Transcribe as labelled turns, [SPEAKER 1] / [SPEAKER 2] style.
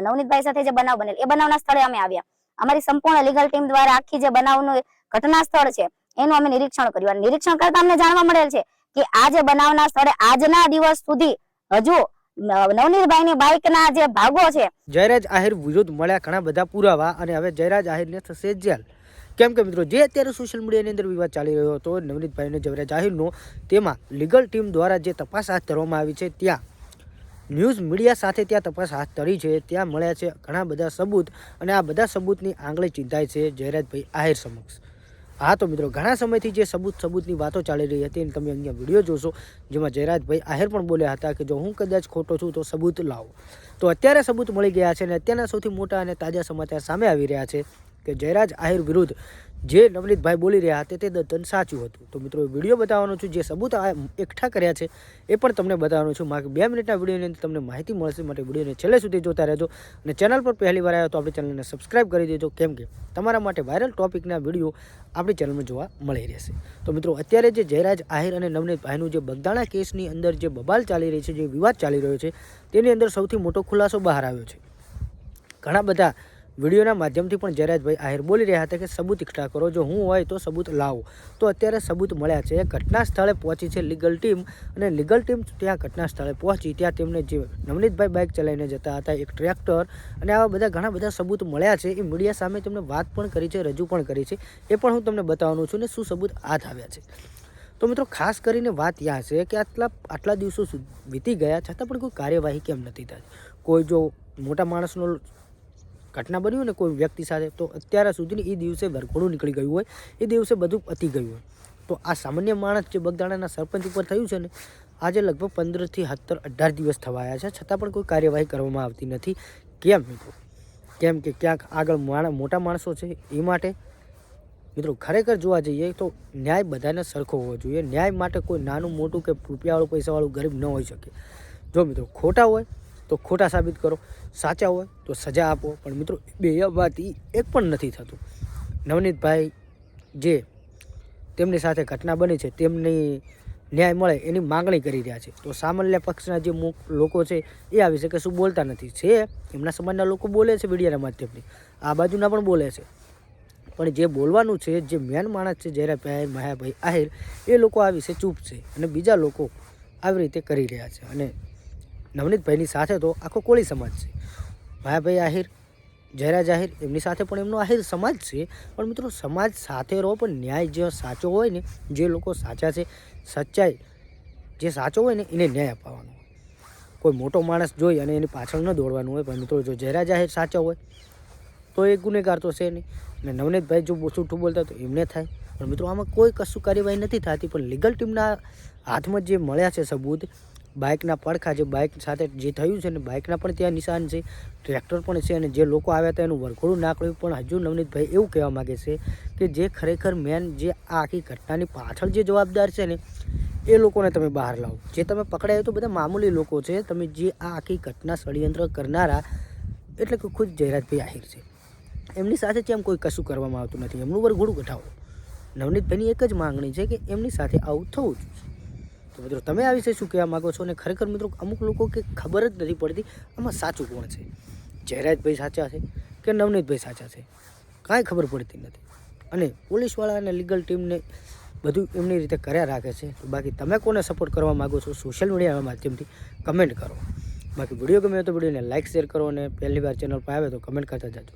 [SPEAKER 1] નવનીતભાઈ સાથે જે બનાવ બનેલ એ બનાવના સ્થળે અમે આવ્યા. અમારી સંપૂર્ણ લીગલ ટીમ દ્વારા આખી જે બનાવનું ઘટના સ્થળ છે એનું અમે નિરીક્ષણ કર્યું. અને નિરીક્ષણ કરતા અમને જાણવા મળેલ છે કે આ જે બનાવના સ્થળે આજના દિવસ સુધી હજુ નવનીતભાઈની બાઇકના જે ભાગો છે.
[SPEAKER 2] જયરાજ આહિર વિરુદ્ધ મળ્યા ઘણા બધા પુરાવા અને હવે જયરાજ આહિરને થશે જેલ. કેમ કે મિત્રો જે અત્યારે સોશિયલ મીડિયાની અંદર વિવાદ ચાલી રહ્યો હતો નવનીતભાઈને જયરાજ આહિરનો, તેમાં લીગલ ટીમ દ્વારા જે તપાસ હાથ ધરવામાં આવી છે, ત્યાં ન્યૂઝ મીડિયા સાથે ત્યાં તપાસ હાથ ધરી છે. ત્યાં મળ્યા છે ઘણા બધા સબૂત અને આ બધા સબૂતની આંગળી ચિંતાય છે જયરાજભાઈ આહિર સમક્ષ. હા તો મિત્રો ઘણા સમયથી જે સબૂતની વાતો ચાલી રહી હતી અને તમે અહીંયા વિડીયો જોશો જેમાં જયરાજભાઈ આહિર પણ બોલ્યા હતા કે જો હું કદાચ ખોટો છું તો સબૂત લાવો. તો અત્યારે સબૂત મળી ગયા છે અને અત્યારના સૌથી મોટા અને તાજા સમાચાર સામે આવી રહ્યા છે કે જયરાજ આહિર વિરુદ્ધ જે નવનીતભાઈ બોલી રહ્યા હતા તે તદ્દન સાચું હતું. તો મિત્રો વિડીયો બતાવવાનો છું, જે સબૂત એકઠા કર્યા છે એ પણ તમને બતાવવાનું છું. માત્ર 2 મિનિટના વિડીયોની અંદર તમને માહિતી મળશે, માટે વિડીયોને છેલ્લે સુધી જોતા રહેજો. અને ચેનલ પર પહેલી વાર આવ્યો તો આપણી ચેનલને સબસ્ક્રાઈબ કરી દેજો, કેમ કે તમારા માટે વાયરલ ટોપિકના વિડીયો આપણી ચેનલમાં જોવા મળી રહેશે. તો મિત્રો અત્યારે જે જયરાજ આહિર અને નવનીતભાઈનું જે બગદાણા કેસની અંદર જે બબાલ ચાલી રહી છે, જે વિવાદ ચાલી રહ્યો છે, તેની અંદર સૌથી મોટો ખુલાસો બહાર આવ્યો છે. ઘણા બધા વિડીયોના માધ્યમથી પણ જયરાજભાઈ આહિર બોલી રહ્યા હતા કે સબૂત એકઠા કરો, જો હું હોય તો સબૂત લાવો. તો અત્યારે સબૂત મળ્યા છે. ઘટના સ્થળે પહોંચી છે લીગલ ટીમ અને લીગલ ટીમ ત્યાં ઘટના સ્થળે પહોંચી ત્યાં તેમને જે નવનીતભાઈ બાઇક ચલાવીને જતા હતા, એક ટ્રેક્ટર અને આવા બધા ઘણા બધા સબૂત મળ્યા છે. એ મીડિયા સામે તેમને વાત પણ કરી છે, રજૂ પણ કરી છે. એ પણ હું તમને બતાવવાનું છું ને શું સબૂત હાથ આવ્યા છે. તો મિત્રો ખાસ કરીને વાત ત્યાં છે કે આટલા દિવસો વીતી ગયા છતાં પણ કોઈ કાર્યવાહી કેમ નથી થતી. કોઈ જો મોટા માણસનો ઘટના બન્યું ને કોઈ વ્યક્તિ સાથે, તો અત્યાર સુધીની એ દિવસે વરઘોડું નીકળી ગયું હોય, એ દિવસે બધું પતી ગયું હોય. તો આ સામાન્ય માણસ જે બગદાણાના સરપંચ ઉપર થયું છે ને, આજે લગભગ 15 થી 18 દિવસ થવાયા છે, છતાં પણ કોઈ કાર્યવાહી કરવામાં આવતી નથી. કેમ મિત્રો? કેમ કે ક્યાંક આગળ મોટા માણસો છે એ માટે. મિત્રો ખરેખર જોવા જઈએ તો ન્યાય બધાને સરખો હોવો જોઈએ. ન્યાય માટે કોઈ નાનું મોટું કે રૂપિયાવાળું પૈસાવાળું ગરીબ ન હોઈ શકે. જો મિત્રો ખોટા હોય તો ખોટા સાબિત કરો, સાચા હોય તો સજા આપો. પણ મિત્રો બેમાંથી એક પણ નથી થતું. નવનીતભાઈ જે તેમની સાથે ઘટના બની છે તેમની ન્યાય મળે એની માંગણી કરી રહ્યા છે. તો સામાન્ય પક્ષના જે લોકો છે એ આવી શકે શું બોલતા નથી. છે એમના સમાજના લોકો બોલે છે મીડિયાના માધ્યમથી, આ બાજુના પણ બોલે છે, પણ જે બોલવાનું છે, જે મેન માણસ છે જયરાજભાઈ મહાભાઈ આહિર, એ લોકો આ વિશે ચૂપ છે અને બીજા લોકો આવી રીતે કરી રહ્યા છે. અને નવનીતભાઈની સાથે તો આખો કોળી સમાજ છે. મહાભાઈ આહિર, જયરાજ આહિર, એમની સાથે પણ એમનો આહિર સમાજ છે. પણ મિત્રો સમાજ સાથે રહો, પણ ન્યાય જે સાચો હોય ને, જે લોકો સાચા છે, સચ્ચાઈ જે સાચો હોય ને એને ન્યાય અપાવવાનો. કોઈ મોટો માણસ જોઈ અને એની પાછળ ન દોડવાનું હોય. પણ મિત્રો જો જયરાજ આહિર સાચા હોય તો એ ગુનેગાર તો છે નહીં, અને નવનીતભાઈ જો છૂઠું બોલતા તો એમને થાય. પણ મિત્રો આમાં કોઈ કશું કાર્યવાહી નથી થતી. પણ લીગલ ટીમના હાથમાં જે મળ્યા છે સબૂત, બાઇકના પડખા, જે બાઇક સાથે જે થયું છે ને, બાઇકના પણ ત્યાં નિશાન છે, ટ્રેક્ટર પણ છે, અને જે લોકો આવ્યા હતા એનું વરઘોડું નાખ્યું. પણ હજુ નવનીતભાઈ એવું કહેવા માગે છે કે જે ખરેખર મેન જે આ આખી ઘટનાની પાછળ જે જવાબદાર છે ને, એ લોકોને તમે બહાર લાવો. જે તમે પકડાયો તો બધા મામૂલી લોકો છે. તમે જે આ આખી ઘટના ષડયંત્ર કરનારા એટલે કે ખુદ જયરાજભાઈ આહિર છે, એમની સાથે કેમ કોઈ કશું કરવામાં આવતું નથી. એમનું વરઘોડું કઢાવો. નવનીતભાઈની એક જ માંગણી છે કે એમની સાથે આવું થવું જોઈએ. તો મિત્રો તમે આ વિશે શું કહેવા માગો છો? અને ખરેખર મિત્રો અમુક લોકો કે ખબર જ નથી પડતી આમાં સાચું કોણ છે, જયરાજભાઈ સાચા છે કે નવનીતભાઈ સાચા છે, કાંઈ ખબર પડતી નથી. અને પોલીસવાળા અને લીગલ ટીમને બધું એમની રીતે કર્યા રાખે છે. તો બાકી તમે કોને સપોર્ટ કરવા માગો છો સોશિયલ મીડિયાના માધ્યમથી કમેન્ટ કરો. બાકી વિડીયો ગમે તો વિડીયોને લાઇક શેર કરો, અને પહેલી વાર ચેનલ પર આવે તો કમેન્ટ કરતા જાજો.